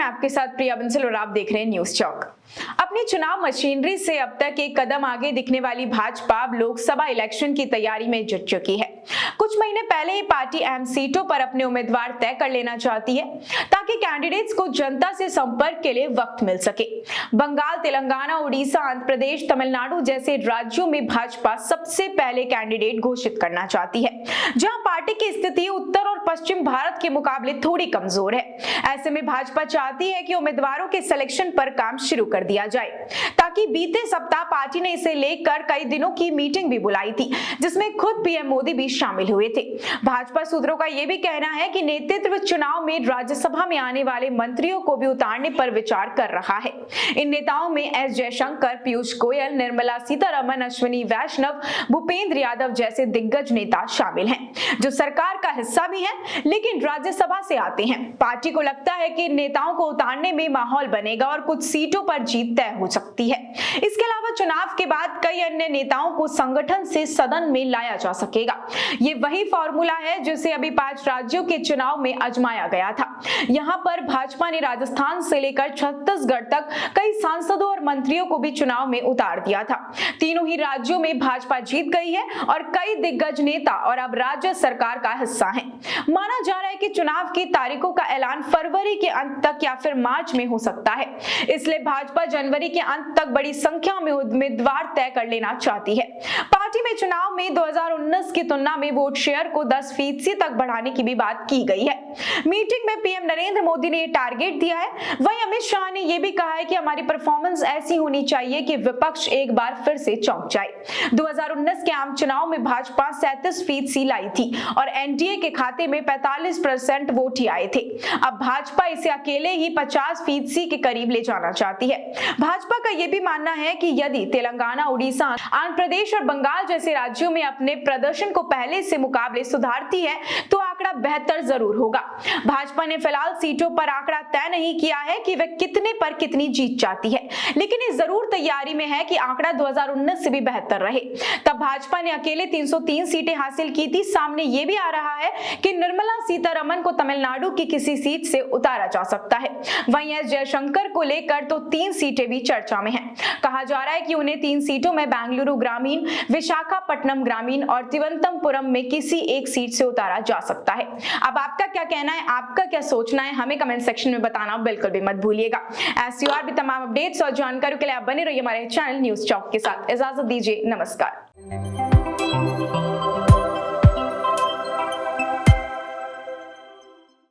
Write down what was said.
मैं आपके साथ प्रिया बंसल और आप देख रहे हैं न्यूज चौक। अपनी चुनाव मशीनरी से अब तक एक कदम आगे दिखने वाली भाजपा अब लोकसभा इलेक्शन की तैयारी में जुट चुकी है। कुछ महीने पहले ही पार्टी अहम सीटों पर अपने उम्मीदवार तय कर लेना चाहती है ताकि कैंडिडेट्स को जनता से संपर्क के लिए वक्त मिल सके। बंगाल, तेलंगाना, उड़ीसा, आंध्र प्रदेश, तमिलनाडु जैसे राज्यों में भाजपा सबसे पहले कैंडिडेट घोषित करना चाहती है, जहां पार्टी की स्थिति उत्तर और पश्चिम भारत के मुकाबले थोड़ी कमजोर है। ऐसे में भाजपा चाहती है कि उम्मीदवारों के सिलेक्शन पर काम शुरू कर दिया जाए, ताकि बीते सप्ताह पार्टी ने इसे लेकर कई दिनों की मीटिंग भी बुलाई थी, जिसमें खुद पीएम मोदी भी शामिल हुए थे। भाजपा सूत्रों का यह भी कहना है कि नेतृत्व चुनाव में राज्यसभा में आने वाले मंत्रियों को भी उतारने पर विचार कर रहा है। इन नेताओं में एस जयशंकर, पीयूष गोयल, निर्मला सीतारमण, अश्विनी वैष्णव, भूपेंद्र यादव जैसे दिग्गज नेता शामिल हैं, जो सरकार का हिस्सा भी हैं, लेकिन राज्यसभा से आते हैं। पार्टी को लगता है कि नेताओं को उतारने में माहौल बनेगा और कुछ सीटों पर जीत तय हो सकती है। इसके अलावा चुनाव के बाद कई अन्य नेताओं को संगठन से सदन में लाया जा सकेगा। ये वही फॉर्मूला है जिसे अभी 5 राज्यों के चुनाव में आजमाया गया था। यहाँ पर भाजपा ने राजस्थान से लेकर छत्तीसगढ़ तक कई सांसदों और मंत्रियों को भी चुनाव में उतार दिया था। तीनों ही राज्यों में भाजपा जीत गई है और कई दिग्गज नेता और अब राज्य सरकार का हिस्सा हैं। माना जा रहा है कि चुनाव की तारीखों का ऐलान फरवरी के अंत तक या फिर मार्च में हो सकता है। इसलिए भाजपा जनवरी के अंत तक बड़ी संख्या में उम्मीदवार तय कर लेना चाहती है। पार्टी में चुनाव में 2019 की तुलना में वोट शेयर को 10% तक बढ़ाने की भी बात की गई है। मीटिंग में पीएम नरेंद्र मोदी ने ये टारगेट दिया है। वहीं अमित शाह ने यह भी कहा है कि हमारी परफॉर्मेंस ऐसी होनी चाहिए कि विपक्ष एक बार फिर से चौंक जाए। 2019 के आम चुनाव में भाजपा 37% लाई थी और एनडीए के खाते में 45% वोट ही आए थे। अब भाजपा इसे अकेले ही 50% के करीब ले जाना चाहती है। भाजपा का यह भी मानना है कि यदि तेलंगाना, उड़ीसा, आंध्र प्रदेश और बंगाल जैसे राज्यों में अपने प्रदर्शन को पहले से मुकाबले सुधारती है तो आंकड़ा बेहतर जरूर होगा। भाजपा ने फिलहाल सीटों पर आंकड़ा तय नहीं किया है कि वह कितने पर कितनी जीत चाहती है, लेकिन ये जरूर तैयारी में है कि आंकड़ा 2019 से भी बेहतर रहे। तब भाजपा ने अकेले 303 सीटें हासिल की थी। सामने ये भी आ रहा है कि निर्मला सीतारमण को तमिलनाडु की किसी सीट से उतारा जा सकता है। वहीं एस जयशंकर को लेकर तो 3 सीटें भी चर्चा में हैं। कहा जा रहा है कि उन्हें 3 सीटों में बेंगलुरु ग्रामीण, विशाखापट्टनम ग्रामीण और तिरुवनंतपुरम में किसी एक सीट से उतारा जा सकता है। अब आपका क्या कहना है, आपका क्या सोचना है, हमें कमेंट सेक्शन में बताना बिल्कुल भी मत भूलिएगा। ऐसी और भी तमाम अपडेट्स और जानकारी के लिए आप बने रहिए हमारे चैनल न्यूज चौक के साथ। इजाजत दीजिए, नमस्कार।